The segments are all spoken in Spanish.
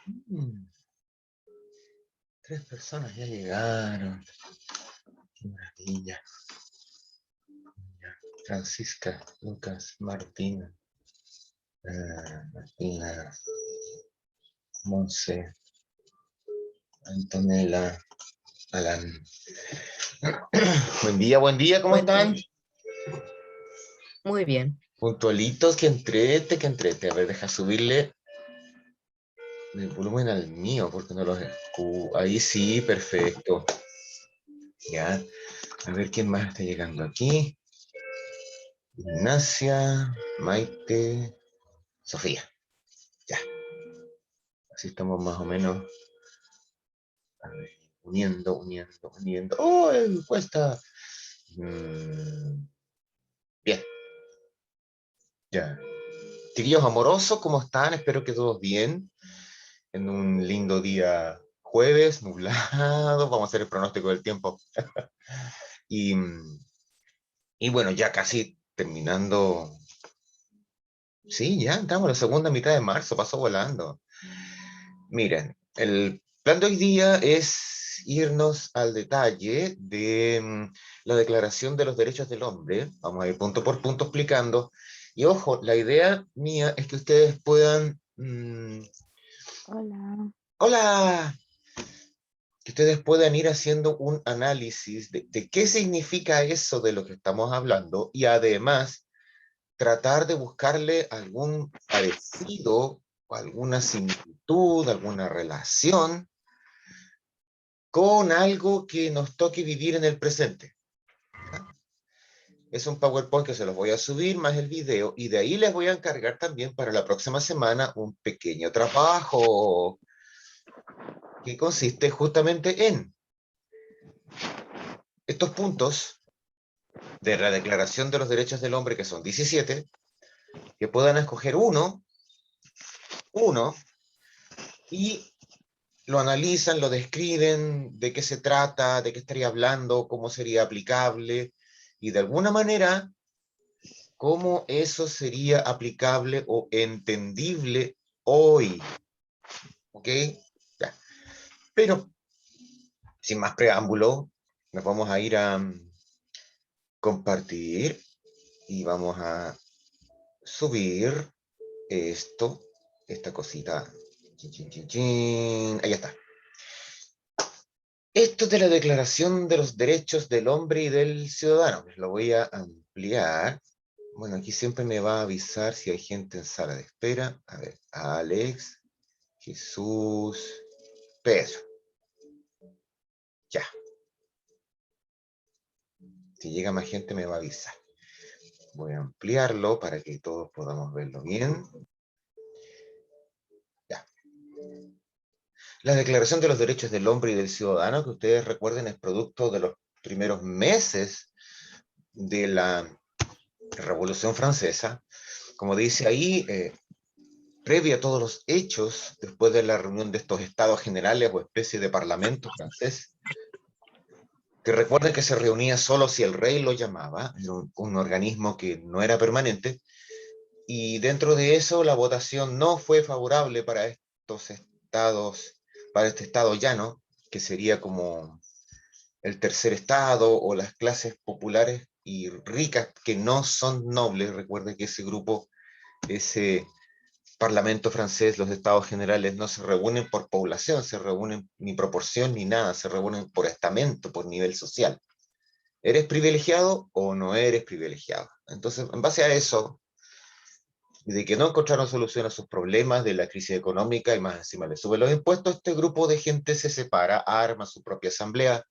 Mm, Tres personas ya llegaron. Qué maravilla. Ya. Francisca, Lucas, Martina, Martina, Monse, Antonella, Alan. Buen día, ¿cómo Buen están? día. Muy bien. Puntualitos, que entrete, que entrete. A ver, deja subirle el volumen al mío, porque no los escucho. Ahí sí, perfecto. Ya, a ver quién más está llegando aquí. Ignacia, Maite, Sofía. Ya, así estamos más o menos, a ver, uniendo. ¡Oh, cuesta! Mm, bien, ya. Chiquillos amorosos, ¿cómo están? Espero que todos bien. En un lindo día jueves, nublado. Vamos a hacer el pronóstico del tiempo. Y, y bueno, ya casi terminando. Sí, ya entramos en la segunda mitad de marzo, pasó volando. Miren, el plan de hoy día es irnos al detalle de la Declaración de los Derechos del Hombre. Vamos a ir punto por punto explicando. Y ojo, la idea mía es que ustedes puedan... Hola. ¡Hola! Que ustedes puedan ir haciendo un análisis de qué significa eso de lo que estamos hablando y además tratar de buscarle algún parecido o alguna similitud, alguna relación con algo que nos toque vivir en el presente. ¿Ya? Es un PowerPoint que se los voy a subir más el video y de ahí les voy a encargar también para la próxima semana un pequeño trabajo que consiste justamente en estos puntos de la Declaración de los Derechos del Hombre, que son 17, que puedan escoger uno, y lo analizan, lo describen, de qué se trata, de qué estaría hablando, cómo sería aplicable, y de alguna manera cómo eso sería aplicable o entendible hoy, ¿ok? Ya. Pero, sin más preámbulo, nos vamos a ir a compartir y vamos a subir esto, esta cosita. Chin, chin, chin, chin. Ahí está. Esto de la Declaración de los Derechos del Hombre y del Ciudadano. Lo voy a ampliar. Bueno, aquí siempre me va a avisar si hay gente en sala de espera. A ver, Alex, Jesús, Pedro. Ya. Si llega más gente me va a avisar. Voy a ampliarlo para que todos podamos verlo bien. Ya. La Declaración de los Derechos del Hombre y del Ciudadano, que ustedes recuerden, es producto de los primeros meses de la Revolución Francesa. Como dice ahí, previa a todos los hechos, después de la reunión de estos estados generales o especie de parlamento francés, que recuerden que se reunía solo si el rey lo llamaba, era un organismo que no era permanente, y dentro de eso la votación no fue favorable para estos estados, para este estado llano, que sería como el tercer estado o las clases populares y ricas que no son nobles. Recuerden que ese grupo, ese Parlamento francés, los estados generales no se reúnen por población, se reúnen ni proporción ni nada, se reúnen por estamento, por nivel social. ¿Eres privilegiado o no eres privilegiado? Entonces, en base a eso, de que no encontraron solución a sus problemas, de la crisis económica y más encima le suben los impuestos, este grupo de gente se separa, arma su propia asamblea,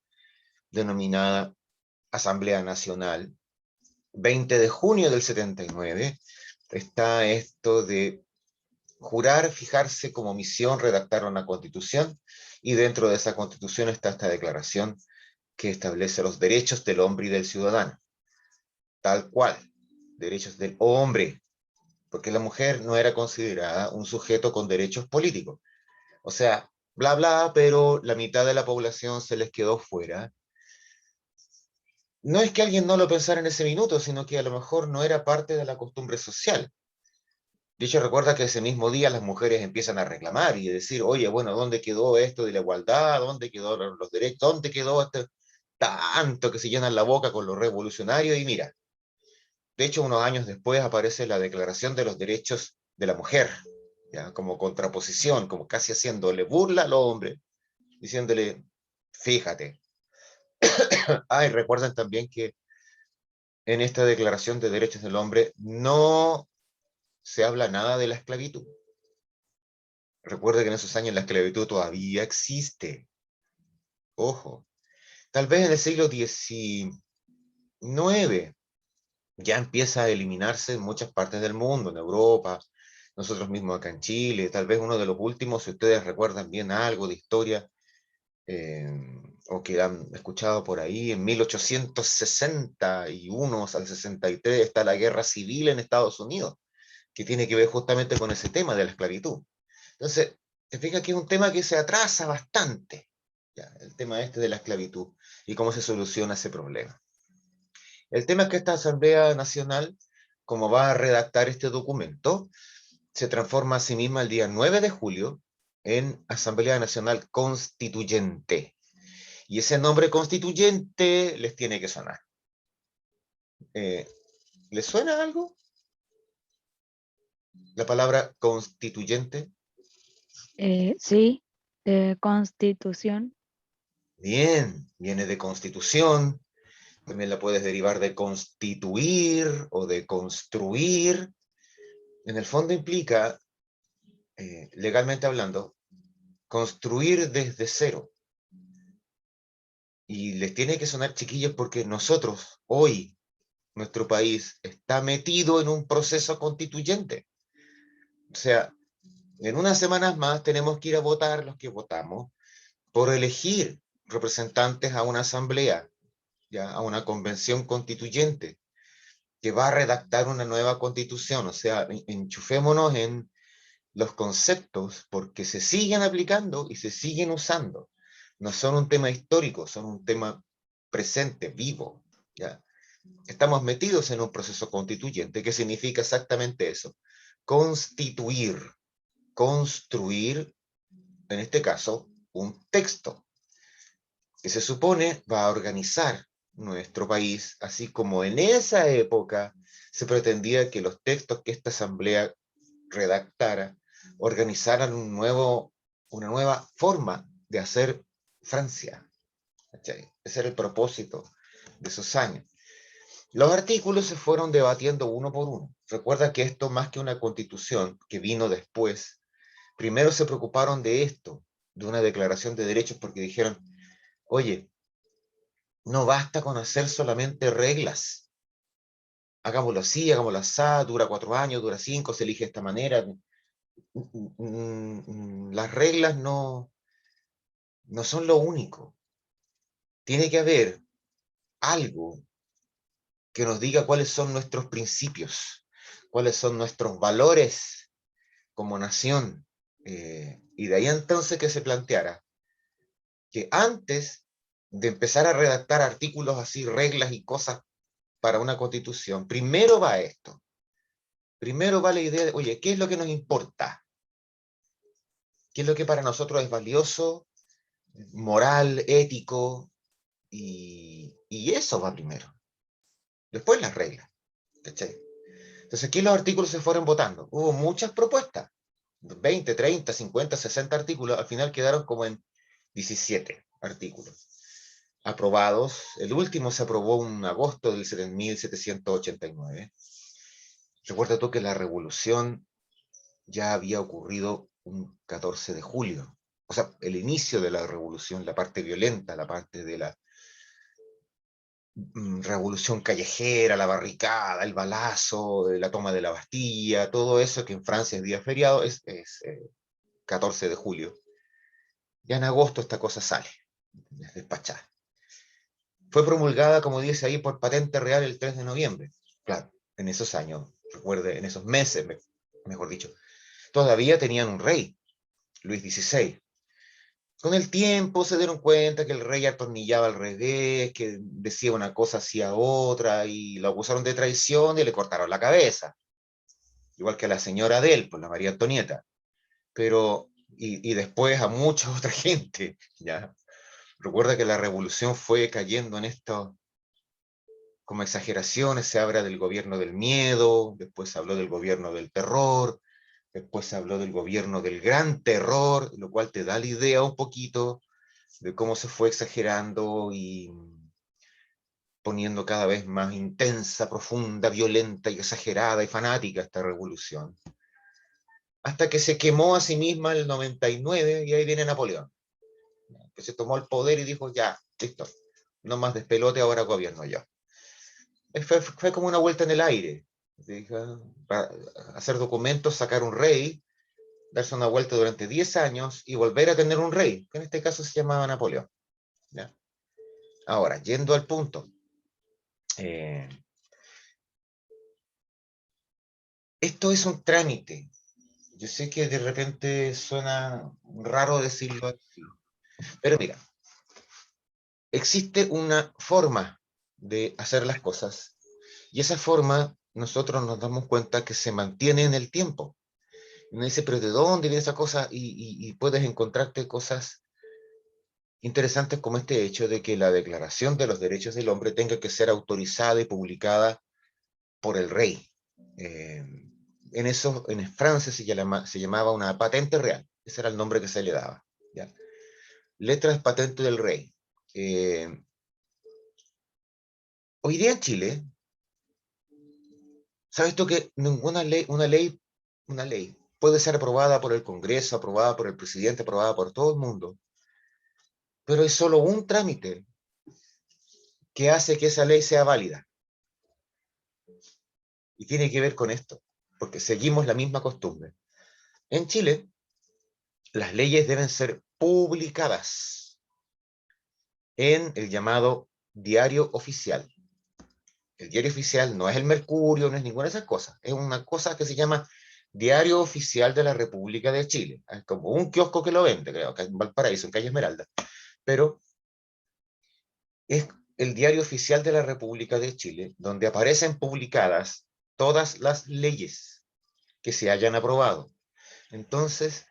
denominada Asamblea Nacional. 20 de junio del 79 está esto de jurar, fijarse como misión, redactar una constitución, y dentro de esa constitución está esta declaración que establece los derechos del hombre y del ciudadano, tal cual, derechos del hombre, porque la mujer no era considerada un sujeto con derechos políticos. O sea, bla, bla, pero la mitad de la población se les quedó fuera. No es que alguien no lo pensara en ese minuto, sino que a lo mejor no era parte de la costumbre social. De hecho, recuerda que ese mismo día las mujeres empiezan a reclamar y a decir, oye, bueno, ¿dónde quedó esto de la igualdad? ¿Dónde quedó los derechos? ¿Dónde quedó este tanto que se llenan la boca con lo revolucionario? Y mira, de hecho, unos años después aparece la Declaración de los Derechos de la Mujer, ¿ya? Como contraposición, como casi haciéndole burla al hombre, diciéndole, fíjate. Ah, y recuerden también que en esta Declaración de Derechos del Hombre no se habla nada de la esclavitud. Recuerde que en esos años la esclavitud todavía existe. Ojo, tal vez en el siglo XIX ya empieza a eliminarse en muchas partes del mundo, en Europa, nosotros mismos acá en Chile, tal vez uno de los últimos, si ustedes recuerdan bien algo de historia, eh, o que han escuchado por ahí, en 1861 al 63 está la guerra civil en Estados Unidos, que tiene que ver justamente con ese tema de la esclavitud. Entonces, te fijas que es un tema que se atrasa bastante, ya, el tema este de la esclavitud y cómo se soluciona ese problema. El tema es que esta Asamblea Nacional, como va a redactar este documento, se transforma a sí misma el día 9 de julio en Asamblea Nacional Constituyente. Y ese nombre constituyente les tiene que sonar. Eh, ¿Les suena algo? La palabra constituyente. Sí, de constitución. Bien, viene de constitución, también la puedes derivar de constituir o de construir. En el fondo implica, legalmente hablando, construir desde cero. Y les tiene que sonar, chiquillos, porque nosotros, hoy, nuestro país está metido en un proceso constituyente. O sea, en unas semanas más tenemos que ir a votar los que votamos por elegir representantes a una asamblea, ya, a una convención constituyente que va a redactar una nueva constitución. O sea, enchufémonos en los conceptos porque se siguen aplicando y se siguen usando. No son un tema histórico, son un tema presente, vivo. ¿Ya? Estamos metidos en un proceso constituyente que significa exactamente eso. Constituir, construir, en este caso, un texto que se supone va a organizar nuestro país, así como en esa época se pretendía que los textos que esta asamblea redactara organizaran una nueva forma de hacer Francia. ¿Cachai? Ese era el propósito de esos años. Los artículos se fueron debatiendo uno por uno. Recuerda que esto, más que una constitución que vino después, primero se preocuparon de esto, de una declaración de derechos, porque dijeron, oye, no basta con hacer solamente reglas. Hagámoslo así, hagámoslo así, dura 4 años, dura 5, se elige de esta manera. Las reglas no son lo único. Tiene que haber algo que nos diga cuáles son nuestros principios, cuáles son nuestros valores como nación. Y de ahí entonces que se planteara que antes de empezar a redactar artículos así, reglas y cosas para una constitución, primero va esto. Primero va la idea de, oye, ¿qué es lo que nos importa? ¿Qué es lo que para nosotros es valioso, moral, ético? Y eso va primero. Después las reglas. ¿Cachai? Entonces aquí los artículos se fueron votando. Hubo muchas propuestas. 20, 30, 50, 60 artículos. Al final quedaron como en 17 artículos aprobados. El último se aprobó en agosto del 1789. Recuerda tú que la revolución ya había ocurrido un 14 de julio. O sea, el inicio de la revolución, la parte violenta, la parte de la revolución callejera, la barricada, el balazo, la toma de la Bastilla, todo eso que en Francia es día feriado, es 14 de julio. Ya en agosto esta cosa sale, es despachada. Fue promulgada, como dice ahí, por patente real el 3 de noviembre. Claro, en esos años, recuerde, en esos meses, mejor dicho, todavía tenían un rey, Luis XVI. Con el tiempo se dieron cuenta que el rey atornillaba al revés, que decía una cosa, hacía otra, y lo acusaron de traición y le cortaron la cabeza. igual que a la señora de él, pues la María Antonieta, pero, y después a mucha otra gente, ¿ya? Recuerda que la revolución fue cayendo en esto como exageraciones, se habla del gobierno del miedo, después se habló del gobierno del terror, después se habló del gobierno del gran terror, lo cual te da la idea un poquito de cómo se fue exagerando y poniendo cada vez más intensa, profunda, violenta y exagerada y fanática esta revolución. Hasta que se quemó a sí misma el 99 y ahí viene Napoleón, que se tomó el poder y dijo, ya, listo, no más despelote, ahora gobierno yo. Fue como una vuelta en el aire, para hacer documentos, sacar un rey, darse una vuelta durante 10 años y volver a tener un rey, que en este caso se llamaba Napoleón. ¿Ya? Ahora, yendo al punto, esto es un trámite. Yo sé que de repente suena raro decirlo así, pero mira, existe una forma de hacer las cosas y esa forma nosotros nos damos cuenta que se mantiene en el tiempo. Y uno dice, pero ¿de dónde viene esa cosa? Y puedes encontrarte cosas interesantes como este hecho de que la Declaración de los Derechos del Hombre tenga que ser autorizada y publicada por el rey. En Francia se llamaba una patente real, ese era el nombre que se le daba. ¿Ya? Letras patente del rey. Hoy día en Chile, ¿sabes tú que ninguna ley puede ser aprobada por el Congreso, aprobada por el presidente, aprobada por todo el mundo? Pero es solo un trámite que hace que esa ley sea válida. Y tiene que ver con esto, porque seguimos la misma costumbre. En Chile, las leyes deben ser publicadas en el llamado diario oficial. El diario oficial no es el Mercurio, no es ninguna de esas cosas. Es una cosa que se llama Diario Oficial de la República de Chile. Es como un kiosco que lo vende, creo, acá en Valparaíso, en Calle Esmeralda. Pero es el Diario Oficial de la República de Chile, donde aparecen publicadas todas las leyes que se hayan aprobado. Entonces,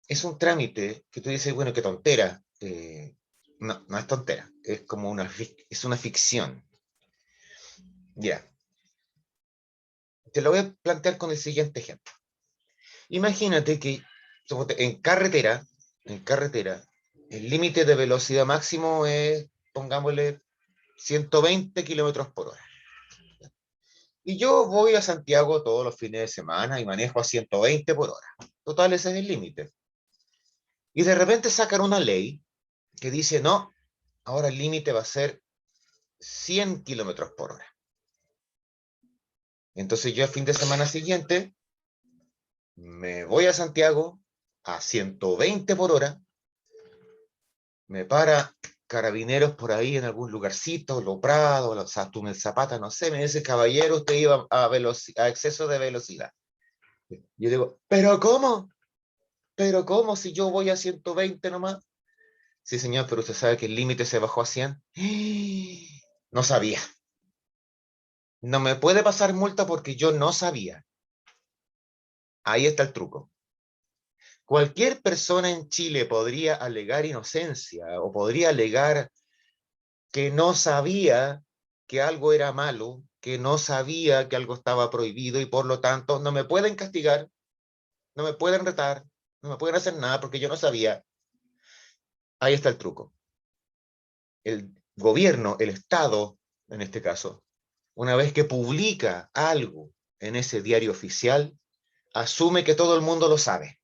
es un trámite que tú dices, bueno, qué tontera. No, no es tontera, es como es una ficción. Ya, te lo voy a plantear con el siguiente ejemplo. Imagínate que en carretera, el límite de velocidad máximo es, pongámosle, 120 kilómetros por hora. Y yo voy a Santiago todos los fines de semana y manejo a 120 por hora. Total, ese es el límite. Y de repente sacan una ley que dice, no, ahora el límite va a ser 100 kilómetros por hora. Entonces yo el fin de semana siguiente me voy a Santiago a 120 por hora, me para carabineros por ahí en algún lugarcito, Lo Prado, Túnel Zapata, no sé, me dice, caballero, usted iba a exceso de velocidad. Yo digo, ¿pero cómo? ¿Pero cómo si yo voy a 120 nomás? Sí, señor, pero usted sabe que el límite se bajó a 100. No sabía. No me puede pasar multa porque yo no sabía. Ahí está el truco. Cualquier persona en Chile podría alegar inocencia o podría alegar que no sabía que algo era malo, que no sabía que algo estaba prohibido y por lo tanto no me pueden castigar, no me pueden retar, no me pueden hacer nada porque yo no sabía. Ahí está el truco. El gobierno, el Estado, en este caso, una vez que publica algo en ese diario oficial, asume que todo el mundo lo sabe,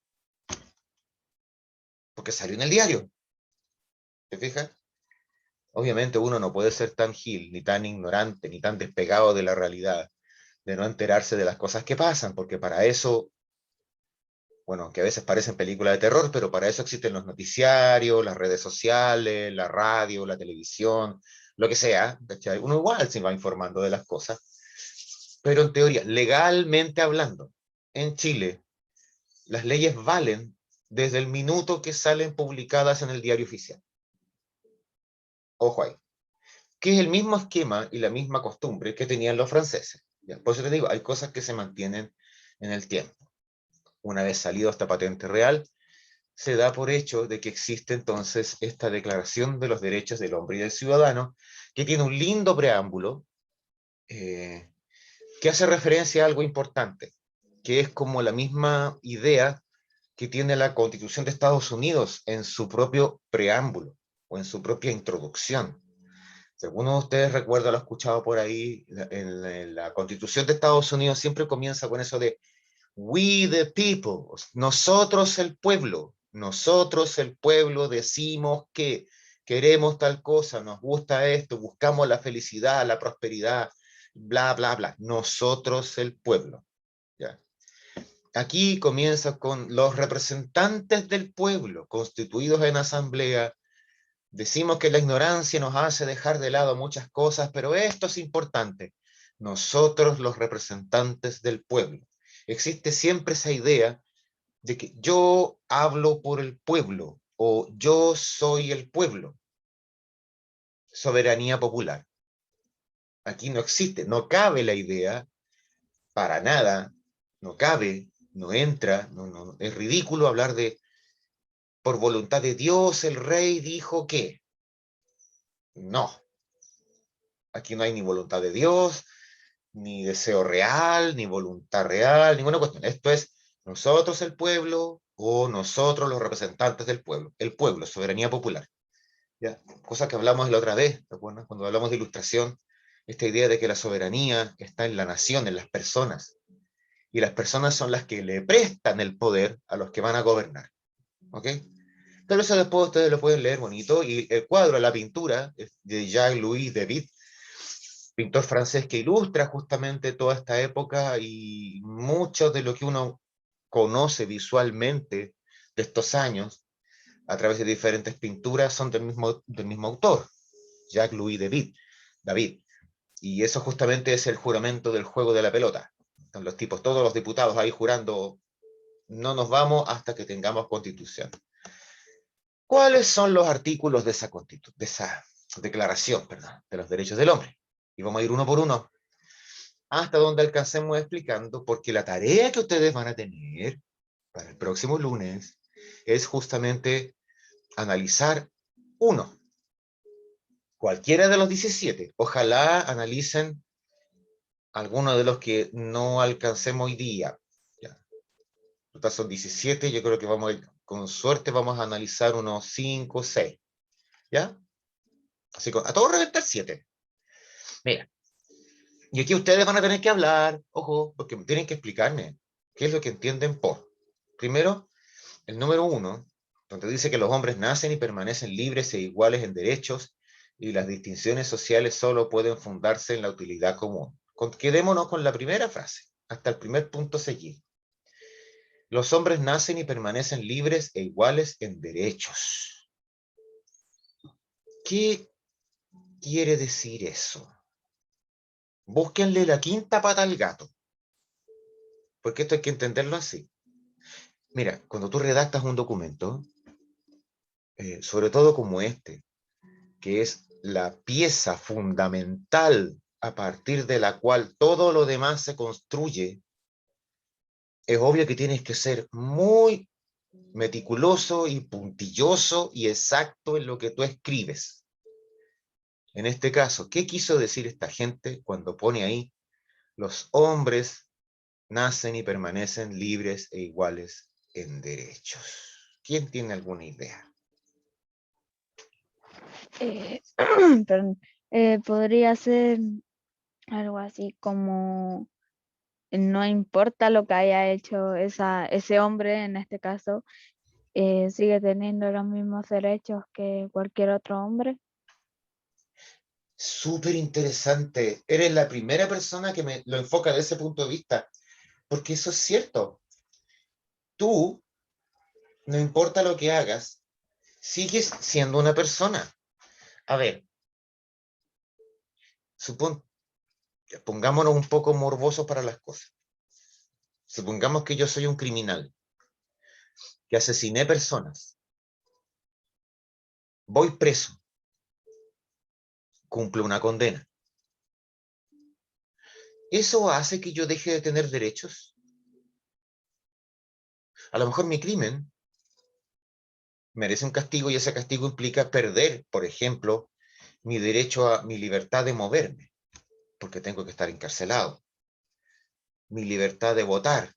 porque salió en el diario. ¿Te fijas? Obviamente uno no puede ser tan gil, ni tan ignorante, ni tan despegado de la realidad, de no enterarse de las cosas que pasan, porque para eso, bueno, que a veces parecen películas de terror, pero para eso existen los noticiarios, las redes sociales, la radio, la televisión, lo que sea, ¿cachai? Uno igual se va informando de las cosas, pero en teoría, legalmente hablando, en Chile, las leyes valen desde el minuto que salen publicadas en el diario oficial. Ojo ahí. Que es el mismo esquema y la misma costumbre que tenían los franceses. ¿Ya? Por eso te digo, hay cosas que se mantienen en el tiempo. Una vez salido esta patente real, se da por hecho de que existe entonces esta Declaración de los Derechos del Hombre y del Ciudadano, que tiene un lindo preámbulo, que hace referencia a algo importante, que es como la misma idea que tiene la Constitución de Estados Unidos en su propio preámbulo o en su propia introducción. Si alguno de ustedes recuerda, lo ha escuchado por ahí, en la Constitución de Estados Unidos siempre comienza con eso de "We the people", nosotros el pueblo decimos que queremos tal cosa, nos gusta esto, buscamos la felicidad, la prosperidad, bla, bla, bla. Nosotros el pueblo. ¿Ya? Aquí comienza con los representantes del pueblo, constituidos en asamblea. Decimos que la ignorancia nos hace dejar de lado muchas cosas, pero esto es importante. Nosotros, los representantes del pueblo. Existe siempre esa idea de que yo hablo por el pueblo o yo soy el pueblo. Soberanía popular. Aquí no existe, no cabe la idea para nada, no cabe, no entra, es ridículo hablar de por voluntad de Dios el rey dijo que. No, aquí no hay ni voluntad de Dios, ni deseo real, ni voluntad real, ninguna cuestión. Esto es nosotros el pueblo o nosotros los representantes del pueblo. El pueblo, soberanía popular. ¿Ya? Cosa que hablamos la otra vez, ¿te acuerdas? Cuando hablamos de ilustración, esta idea de que la soberanía está en la nación, en las personas. Y las personas son las que le prestan el poder a los que van a gobernar. ¿Ok? Pero eso después ustedes lo pueden leer bonito. Y el cuadro, la pintura, es de Jacques-Louis David, pintor francés que ilustra justamente toda esta época y mucho de lo que uno conoce visualmente de estos años a través de diferentes pinturas son del mismo autor, Jacques-Louis David. Y eso justamente es el juramento del juego de la pelota. Están los tipos, todos los diputados ahí jurando, no nos vamos hasta que tengamos constitución. ¿Cuáles son los artículos de esa declaración, de los derechos del hombre? Y vamos a ir uno por uno hasta donde alcancemos explicando, porque la tarea que ustedes van a tener para el próximo lunes es justamente analizar uno, cualquiera de los 17. Ojalá analicen algunos de los que no alcancemos hoy día. Ya. Total son 17, yo creo que con suerte vamos a analizar unos 5 o 6. ¿Ya? Así que a todos reventar 7. Mira, y aquí ustedes van a tener que hablar, ojo, porque tienen que explicarme qué es lo que entienden por. Primero, el número 1, donde dice que los hombres nacen y permanecen libres e iguales en derechos y las distinciones sociales solo pueden fundarse en la utilidad común. Quedémonos con la primera frase, hasta el primer punto seguido. Los hombres nacen y permanecen libres e iguales en derechos. ¿Qué quiere decir eso? Búsquenle la quinta pata al gato, porque esto hay que entenderlo así. Mira, cuando tú redactas un documento, sobre todo como este, que es la pieza fundamental a partir de la cual todo lo demás se construye, es obvio que tienes que ser muy meticuloso y puntilloso y exacto en lo que tú escribes. En este caso, ¿qué quiso decir esta gente cuando pone ahí los hombres nacen y permanecen libres e iguales en derechos? ¿Quién tiene alguna idea? Perdón, podría ser algo así como no importa lo que haya hecho ese hombre, en este caso, sigue teniendo los mismos derechos que cualquier otro hombre. Súper interesante. Eres la primera persona que me lo enfoca desde ese punto de vista, porque eso es cierto. Tú, no importa lo que hagas, sigues siendo una persona. A ver, pongámonos un poco morbosos para las cosas. Supongamos que yo soy un criminal, que asesiné personas. Voy preso, cumplo una condena. ¿Eso hace que yo deje de tener derechos? A lo mejor mi crimen merece un castigo y ese castigo implica perder, por ejemplo, mi derecho a mi libertad de moverme, porque tengo que estar encarcelado. Mi libertad de votar,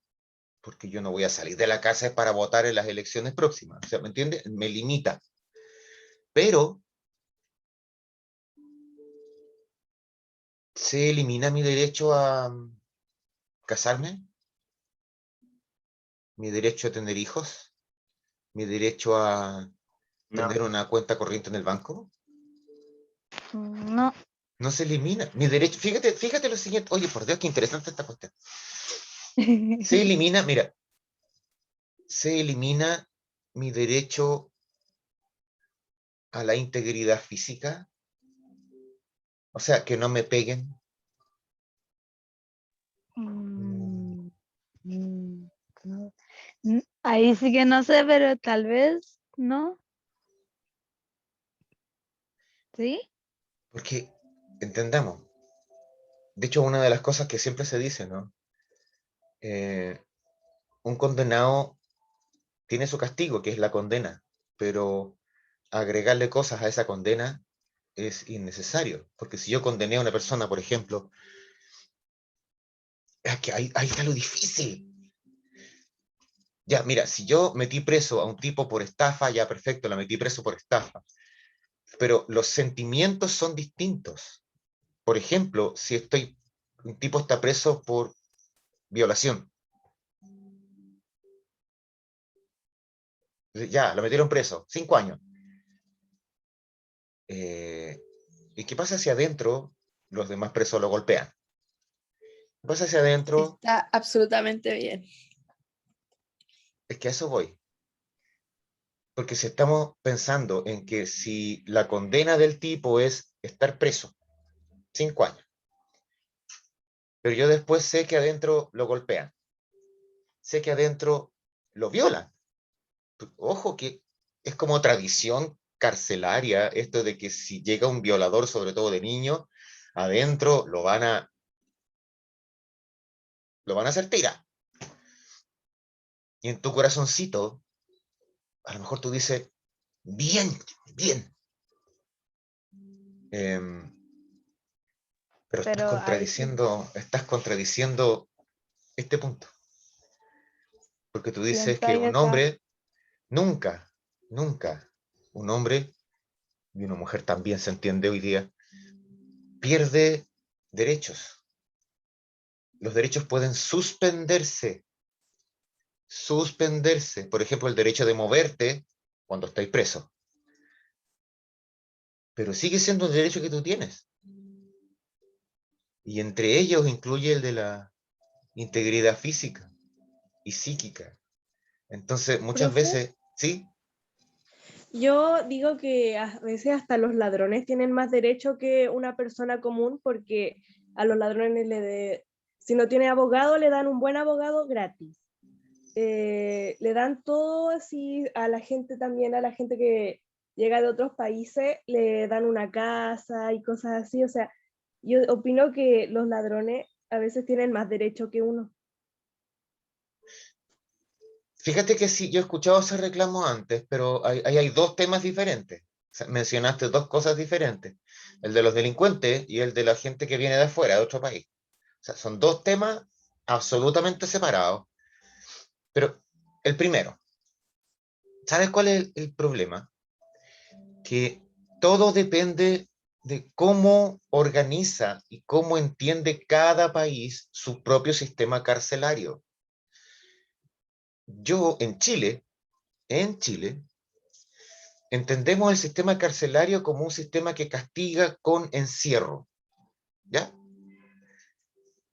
porque yo no voy a salir de la casa para votar en las elecciones próximas. O sea, ¿me entiende? Me limita. Pero se elimina mi derecho a casarme, mi derecho a tener hijos, mi derecho a No. tener una cuenta corriente en el banco. No. No se elimina. Mi derecho, fíjate lo siguiente. Oye, por Dios, qué interesante esta cuestión. Se elimina, mira, se elimina mi derecho a la integridad física. O sea, que no me peguen. Mm, no. Ahí sí que no sé, pero tal vez, ¿no? ¿Sí? Porque, entendamos, de hecho, una de las cosas que siempre se dice, ¿no? Un condenado tiene su castigo, que es la condena, pero agregarle cosas a esa condena es innecesario, porque si yo condené a una persona, por ejemplo, es que ahí está lo difícil. Ya, mira, si yo metí preso a un tipo por estafa, ya perfecto, la metí preso por estafa, pero los sentimientos son distintos. Por ejemplo, si un tipo está preso por violación, ya, lo metieron preso, 5 años. ¿Y qué pasa si adentro los demás presos lo golpean? ¿Qué pasa si adentro? Está absolutamente bien. Es que a eso voy. Porque si estamos pensando en que si la condena del tipo es estar preso 5 años, pero yo después sé que adentro lo golpean, sé que adentro lo violan. Ojo que es como tradición carcelaria esto de que si llega un violador, sobre todo de niños, adentro lo van a hacer tira. Y en tu corazoncito, a lo mejor tú dices, bien, bien. Pero Pero ahí sí. estás contradiciendo este punto. Porque tú dices Siempre que hay un esa. hombre nunca, nunca, un hombre y una mujer también se entiende hoy día, pierde derechos. Los derechos pueden suspenderse. Por ejemplo, el derecho de moverte cuando estáis preso. Pero sigue siendo un derecho que tú tienes. Y entre ellos incluye el de la integridad física y psíquica. Entonces, muchas Profe, veces, ¿sí? yo digo que a veces hasta los ladrones tienen más derecho que una persona común porque a los ladrones si no tiene abogado, le dan un buen abogado gratis. Le dan todo así a la gente también, a la gente que llega de otros países, le dan una casa y cosas así. O sea, yo opino que los ladrones a veces tienen más derecho que uno. Fíjate que sí, yo he escuchado ese reclamo antes, pero ahí hay dos temas diferentes. O sea, mencionaste dos cosas diferentes, el de los delincuentes y el de la gente que viene de afuera, de otro país. O sea, son dos temas absolutamente separados. Pero el primero, ¿sabes cuál es el problema? Que todo depende de cómo organiza y cómo entiende cada país su propio sistema carcelario. Yo en Chile, entendemos el sistema carcelario como un sistema que castiga con encierro, ¿ya?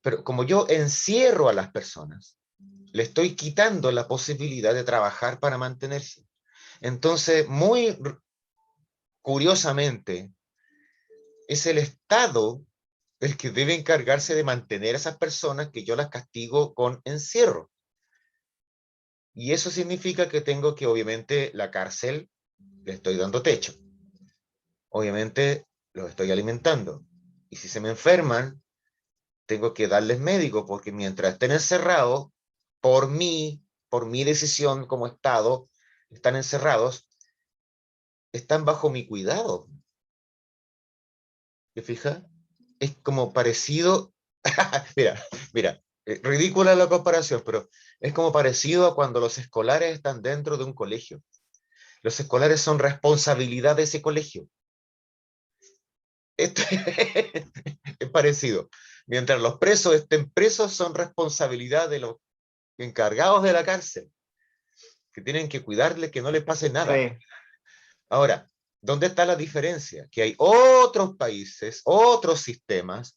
Pero como yo encierro a las personas, le estoy quitando la posibilidad de trabajar para mantenerse. Entonces, muy curiosamente, es el Estado el que debe encargarse de mantener a esas personas que yo las castigo con encierro. Y eso significa que tengo que, obviamente, la cárcel, le estoy dando techo. Obviamente, los estoy alimentando. Y si se me enferman, tengo que darles médico, porque mientras estén encerrados, por mí, por mi decisión como Estado, están encerrados, están bajo mi cuidado. ¿Te fijas? Es como parecido, mira, ridícula la comparación, pero es como parecido a cuando los escolares están dentro de un colegio. Los escolares son responsabilidad de ese colegio. Esto es parecido. Mientras los presos estén presos, son responsabilidad de los encargados de la cárcel, que tienen que cuidarle que no les pase nada. Sí. Ahora, ¿dónde está la diferencia? Que hay otros países, otros sistemas,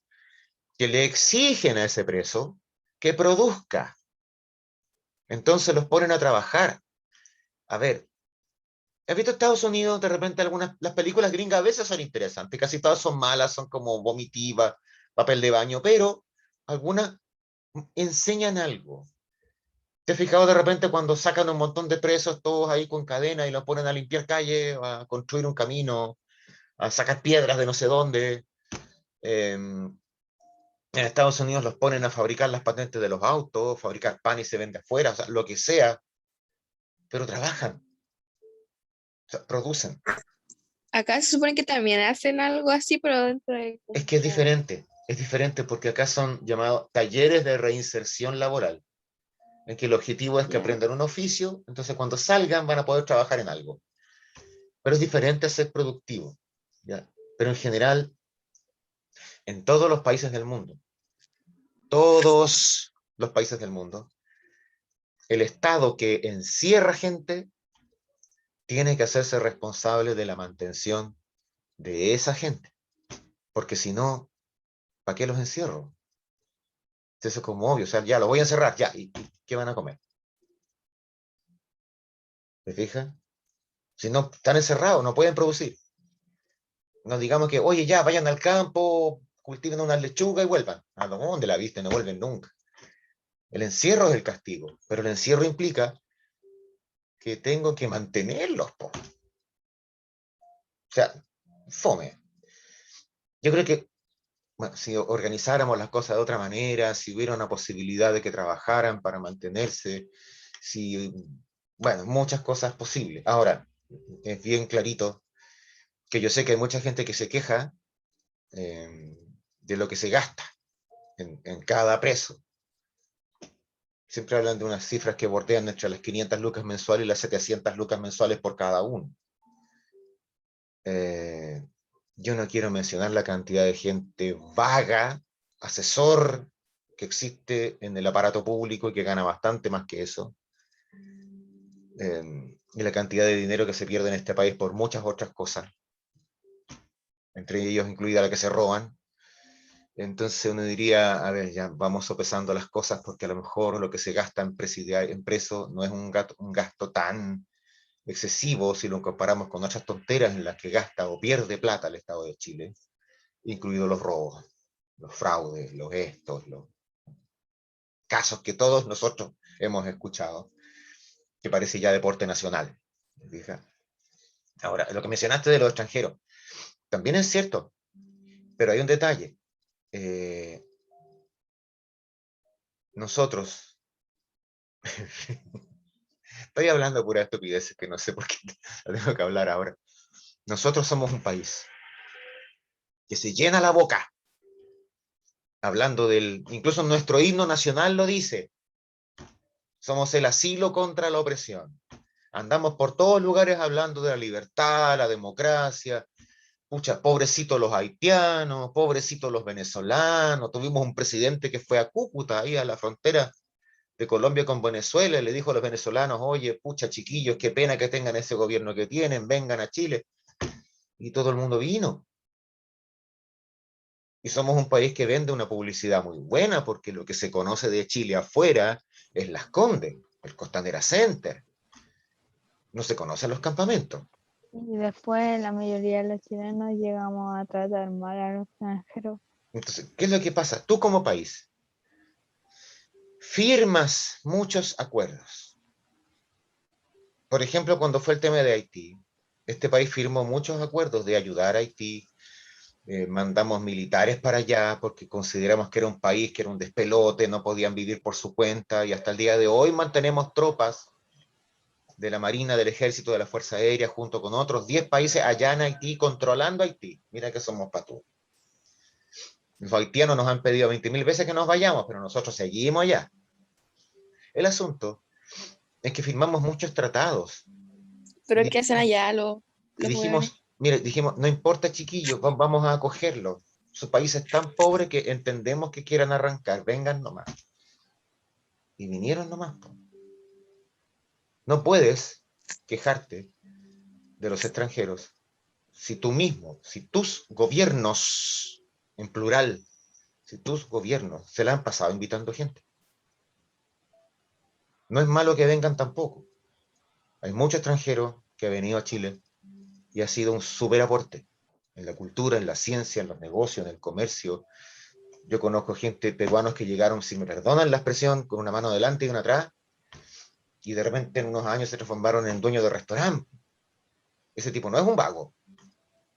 que le exigen a ese preso que produzca. Entonces los ponen a trabajar. A ver, ¿has visto Estados Unidos? De repente las películas gringas a veces son interesantes, casi todas son malas, son como vomitivas, papel de baño, pero algunas enseñan algo. ¿Te has fijado de repente cuando sacan un montón de presos todos ahí con cadena y los ponen a limpiar calles, a construir un camino, a sacar piedras de no sé dónde? En Estados Unidos los ponen a fabricar las patentes de los autos, fabricar pan y se vende afuera, o sea, lo que sea, pero trabajan, o sea, producen. Acá se supone que también hacen algo así, pero dentro de Es que es diferente porque acá son llamados talleres de reinserción laboral, en que el objetivo es que Ya. aprendan un oficio, entonces cuando salgan van a poder trabajar en algo. Pero es diferente a ser productivo, ¿ya? Pero en general, en todos los países del mundo, todos los países del mundo, el Estado que encierra gente tiene que hacerse responsable de la mantención de esa gente, porque si no, ¿para qué los encierro? Eso es como obvio, o sea, ya lo voy a encerrar, ya, ¿y qué van a comer? ¿Te fijas? Si no, están encerrados, no pueden producir. No digamos que, oye, ya, vayan al campo, cultiven unas lechugas y vuelvan. ¿A dónde la viste? No vuelven nunca. El encierro es el castigo, pero el encierro implica que tengo que mantenerlos, po. O sea, fome. Yo creo que, bueno, si organizáramos las cosas de otra manera, si hubiera una posibilidad de que trabajaran para mantenerse, si, bueno, muchas cosas posibles. Ahora, es bien clarito que yo sé que hay mucha gente que se queja de lo que se gasta en cada preso. Siempre hablan de unas cifras que bordean entre las 500 lucas mensuales y las 700 lucas mensuales por cada uno. Yo no quiero mencionar la cantidad de gente vaga, asesor, que existe en el aparato público y que gana bastante más que eso. Y la cantidad de dinero que se pierde en este país por muchas otras cosas, entre ellos incluida la que se roban. Entonces uno diría, a ver, ya vamos sopesando las cosas porque a lo mejor lo que se gasta en preso no es un gasto tan excesivo si lo comparamos con otras tonteras en las que gasta o pierde plata el Estado de Chile, incluidos los robos, los fraudes, los casos que todos nosotros hemos escuchado, que parece ya deporte nacional. ¿Fija? Ahora, lo que mencionaste de los extranjeros, también es cierto, pero hay un detalle. Nosotros, estoy hablando pura estupidez, que no sé por qué la tengo que hablar ahora. Nosotros somos un país que se llena la boca hablando incluso nuestro himno nacional lo dice, somos el asilo contra la opresión. Andamos por todos lugares hablando de la libertad, la democracia. Pucha, pobrecitos los haitianos, pobrecitos los venezolanos. Tuvimos un presidente que fue a Cúcuta, ahí a la frontera de Colombia con Venezuela, y le dijo a los venezolanos, oye, pucha, chiquillos, qué pena que tengan ese gobierno que tienen, vengan a Chile. Y todo el mundo vino. Y somos un país que vende una publicidad muy buena, porque lo que se conoce de Chile afuera es Las Condes, el Costanera Center. No se conocen los campamentos. Y después la mayoría de los chilenos llegamos a tratar mal a los extranjeros. Entonces, ¿qué es lo que pasa? Tú como país firmas muchos acuerdos. Por ejemplo, cuando fue el tema de Haití, este país firmó muchos acuerdos de ayudar a Haití, mandamos militares para allá porque consideramos que era un país que era un despelote, no podían vivir por su cuenta, y hasta el día de hoy mantenemos tropas de la Marina, del Ejército, de la Fuerza Aérea, junto con otros 10 países allá en Haití, controlando Haití. Mira que somos patú. Los haitianos nos han pedido 20.000 veces que nos vayamos, pero nosotros seguimos allá. El asunto es que firmamos muchos tratados. Pero Y ¿qué hacen allá y los hueones? dijimos, no importa, chiquillos, vamos a acogerlos. Su país es tan pobre que entendemos que quieran arrancar, vengan nomás. Y vinieron nomás. No puedes quejarte de los extranjeros si tú mismo, si tus gobiernos, en plural, si tus gobiernos se la han pasado invitando gente. No es malo que vengan tampoco. Hay mucho extranjero que ha venido a Chile y ha sido un súper aporte en la cultura, en la ciencia, en los negocios, en el comercio. Yo conozco gente, peruanos que llegaron, si me perdonan la expresión, con una mano delante y una atrás, y de repente en unos años se transformaron en dueños de restaurante. Ese tipo no es un vago,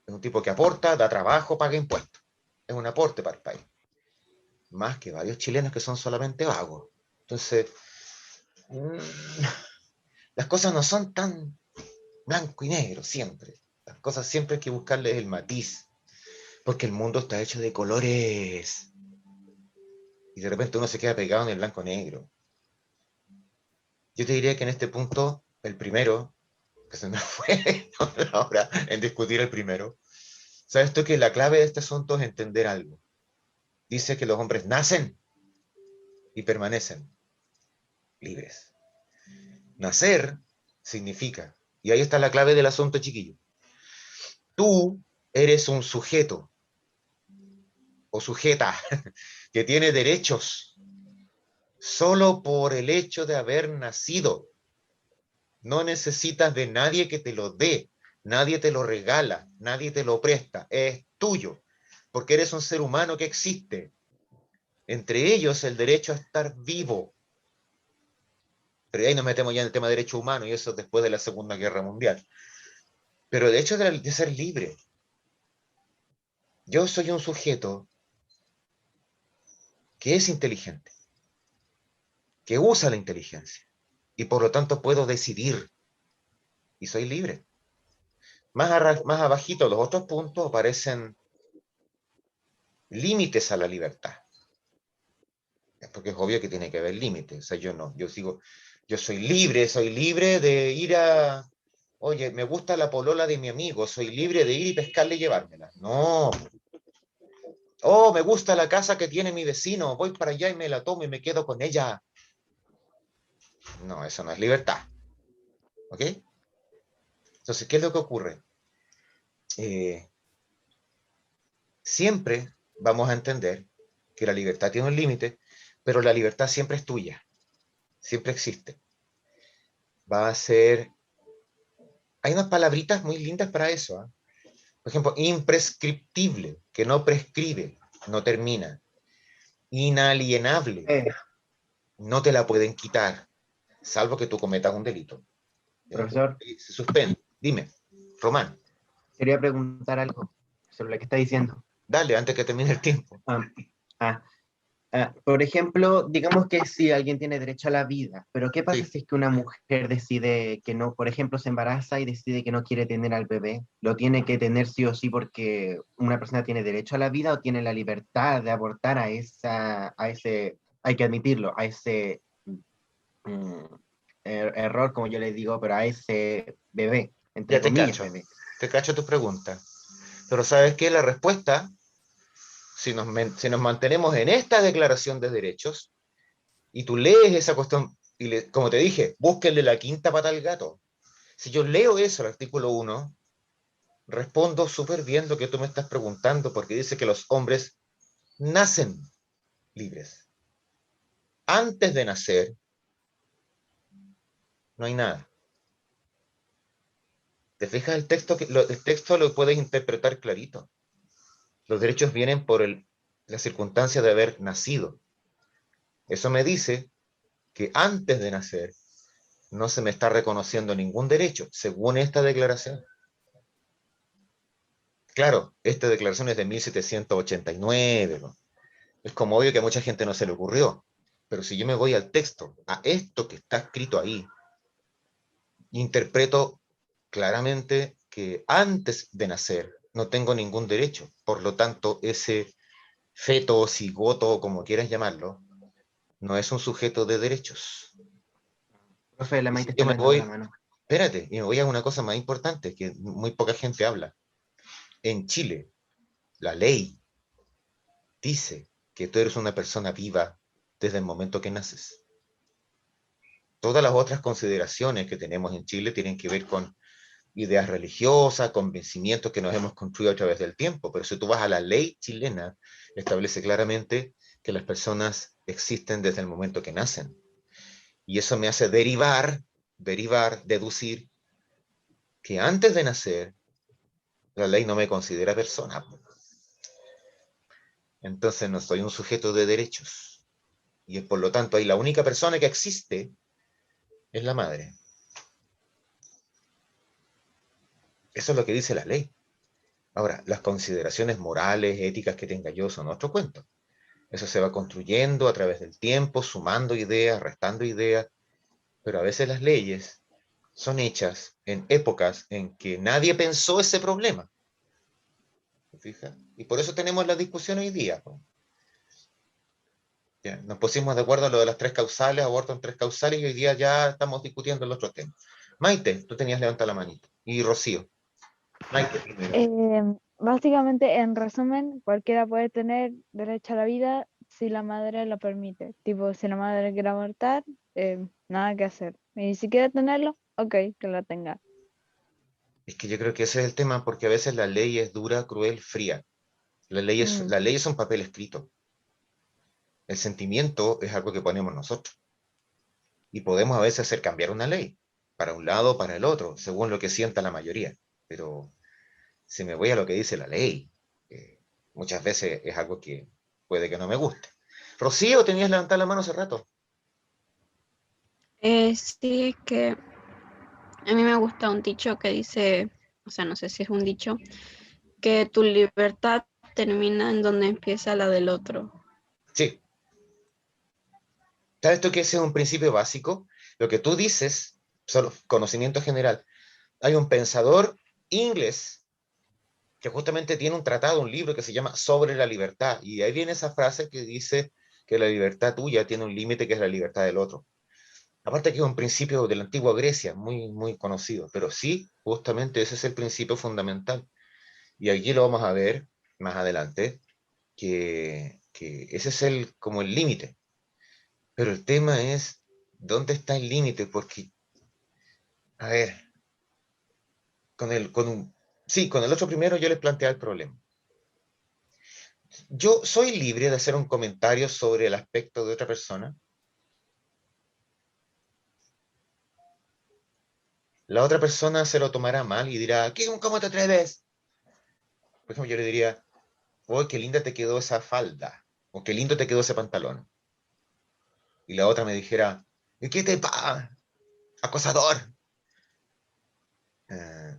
es un tipo que aporta, da trabajo, paga impuestos. Es un aporte para el país. Más que varios chilenos que son solamente vagos. Entonces, las cosas no son tan blanco y negro siempre. Las cosas siempre hay que buscarles el matiz, porque el mundo está hecho de colores. Y de repente uno se queda pegado en el blanco-negro. Yo te diría que en este punto, el primero, que se me fue ahora en discutir el primero, sabes tú que la clave de este asunto es entender algo. Dice que los hombres nacen y permanecen libres. Nacer significa, y ahí está la clave del asunto, chiquillo. Tú eres un sujeto o sujeta que tiene derechos solo por el hecho de haber nacido. No necesitas de nadie que te lo dé, nadie te lo regala, nadie te lo presta, es tuyo, porque eres un ser humano que existe. Entre ellos el derecho a estar vivo. Pero ahí nos metemos ya en el tema de derecho humano y eso después de la Segunda Guerra Mundial. Pero el hecho de ser libre. Yo soy un sujeto que es inteligente, que usa la inteligencia y por lo tanto puedo decidir y soy libre. Más abajito los otros puntos aparecen límites a la libertad. Porque es obvio que tiene que haber límites. O sea, yo no, yo soy libre de ir a, oye, me gusta la polola de mi amigo, soy libre de ir y pescarle y llevármela. No. Oh, me gusta la casa que tiene mi vecino, voy para allá y me la tomo y me quedo con ella. No, eso no es libertad. ¿Ok? Entonces, ¿qué es lo que ocurre? Siempre vamos a entender que la libertad tiene un límite, pero la libertad siempre es tuya, siempre existe. Va a ser... Hay unas palabritas muy lindas para eso. Por ejemplo, imprescriptible, que no prescribe, no termina. Inalienable, no te la pueden quitar, salvo que tú cometas un delito. Profesor, Se suspende. Dime, Román, quería preguntar algo sobre lo que está diciendo. dale, antes que termine el tiempo. Por ejemplo, digamos que si alguien tiene derecho a la vida, pero ¿qué pasa Sí. si es que una mujer decide que no, por ejemplo, se embaraza y decide que no quiere tener al bebé? ¿Lo tiene que tener sí o sí porque una persona tiene derecho a la vida o tiene la libertad de abortar a ese, hay que admitirlo, a ese error, como yo le digo, pero a ese bebé, entre Ya te comillas, cacho, bebé? te cacho tu pregunta. Pero ¿sabes qué? La respuesta, si nos mantenemos en esta declaración de derechos, y tú lees esa cuestión, como te dije, búsquenle la quinta pata al gato. Si yo leo eso, el artículo 1, respondo súper bien lo que tú me estás preguntando, porque dice que los hombres nacen libres. Antes de nacer, no hay nada. ¿Te fijas el texto? El texto lo puedes interpretar clarito. Los derechos vienen por la circunstancia de haber nacido. Eso me dice que antes de nacer no se me está reconociendo ningún derecho, según esta declaración. Claro, esta declaración es de 1789, ¿no? Es como obvio que a mucha gente no se le ocurrió. Pero si yo me voy al texto, a esto que está escrito ahí, interpreto claramente que antes de nacer no tengo ningún derecho. Por lo tanto, ese feto o cigoto, como quieras llamarlo, no es un sujeto de derechos. Profe, la Y si Maite yo está me levantando voy, la mano. espérate, y me voy a una cosa más importante que muy poca gente habla. En Chile, la ley dice que tú eres una persona viva desde el momento que naces. Todas las otras consideraciones que tenemos en Chile tienen que ver con ideas religiosas, convencimientos que nos hemos construido a través del tiempo, pero si tú vas a la ley chilena, establece claramente que las personas existen desde el momento que nacen. Y eso me hace deducir, que antes de nacer, la ley no me considera persona. Entonces no soy un sujeto de derechos. Y por lo tanto, ahí la única persona que existe es la madre. Eso es lo que dice la ley. Ahora, las consideraciones morales, éticas que tenga yo son otro cuento. Eso se va construyendo a través del tiempo, sumando ideas, restando ideas, pero a veces las leyes son hechas en épocas en que nadie pensó ese problema. ¿Se fija? Y por eso tenemos la discusión hoy día. Ya, nos pusimos de acuerdo a lo de las 3 causales, aborto en 3 causales, y hoy día ya estamos discutiendo el otro tema. Maite, tú tenías levantado la manita. Y Rocío. Maite primero. Básicamente, en resumen, cualquiera puede tener derecho a la vida si la madre lo permite. Tipo, si la madre quiere abortar, nada que hacer. Y si quiere tenerlo, ok, que lo tenga. Es que yo creo que ese es el tema, porque a veces la ley es dura, cruel, fría. La ley es un papel escrito. El sentimiento es algo que ponemos nosotros. Y podemos a veces hacer cambiar una ley, para un lado o para el otro, según lo que sienta la mayoría. Pero si me voy a lo que dice la ley, muchas veces es algo que puede que no me guste. Rocío, tenías levantada la mano hace rato. Sí, es que a mí me gusta un dicho que dice, o sea, no sé si es un dicho, que tu libertad termina en donde empieza la del otro. Sí. ¿Sabes tú que ese es un principio básico? Lo que tú dices, solo conocimiento general. Hay un pensador inglés que justamente tiene un tratado, un libro que se llama Sobre la libertad. Y ahí viene esa frase que dice que la libertad tuya tiene un límite que es la libertad del otro. Aparte que es un principio de la antigua Grecia, muy, muy conocido. Pero sí, justamente ese es el principio fundamental. Y allí lo vamos a ver más adelante, que ese es como el límite. Pero el tema es, ¿dónde está el límite? Porque, a ver, con el otro primero yo les planteé el problema. Yo soy libre de hacer un comentario sobre el aspecto de otra persona. La otra persona se lo tomará mal y dirá, ¿cómo te atreves? Por ejemplo, yo le diría, oh, qué linda te quedó esa falda, o qué lindo te quedó ese pantalón. Y la otra me dijera, ¿y qué te pasa? Acosador. Eh,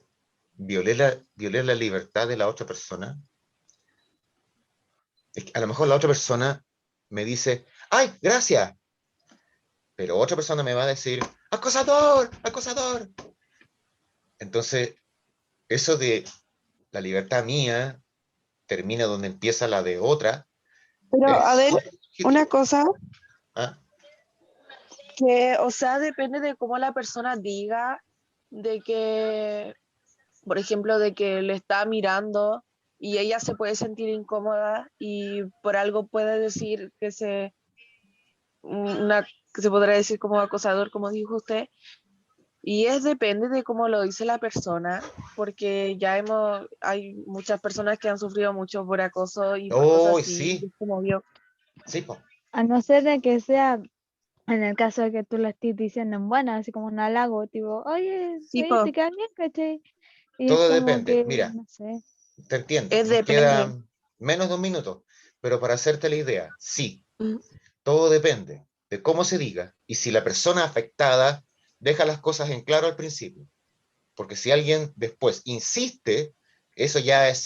violé la libertad de la otra persona. Es que a lo mejor la otra persona me dice, ¡ay, gracias! Pero otra persona me va a decir, ¡acosador! ¡Acosador! Entonces, eso de la libertad mía termina donde empieza la de otra. Pero, a ver, Es una cosa ¿Ah? que, o sea, depende de cómo la persona diga, de que, por ejemplo, de que le está mirando y ella se puede sentir incómoda y por algo puede decir que se podrá decir como acosador, como dijo usted, y es depende de cómo lo dice la persona, porque hay muchas personas que han sufrido mucho por acoso y por cosas Oh, así, y sí, es como vio. sí, po. A no ser de que sea, en el caso de que tú lo estés diciendo en buena, así como un halago, tipo, oye, Sí, oye, te po, queda bien, ¿cachai? Y es Todo como depende. que, Mira, no sé. te entiendo. es Nos depende. queda menos de un minuto, pero para hacerte la idea, sí, Mm. todo depende de cómo se diga y si la persona afectada deja las cosas en claro al principio. Porque si alguien después insiste, eso ya es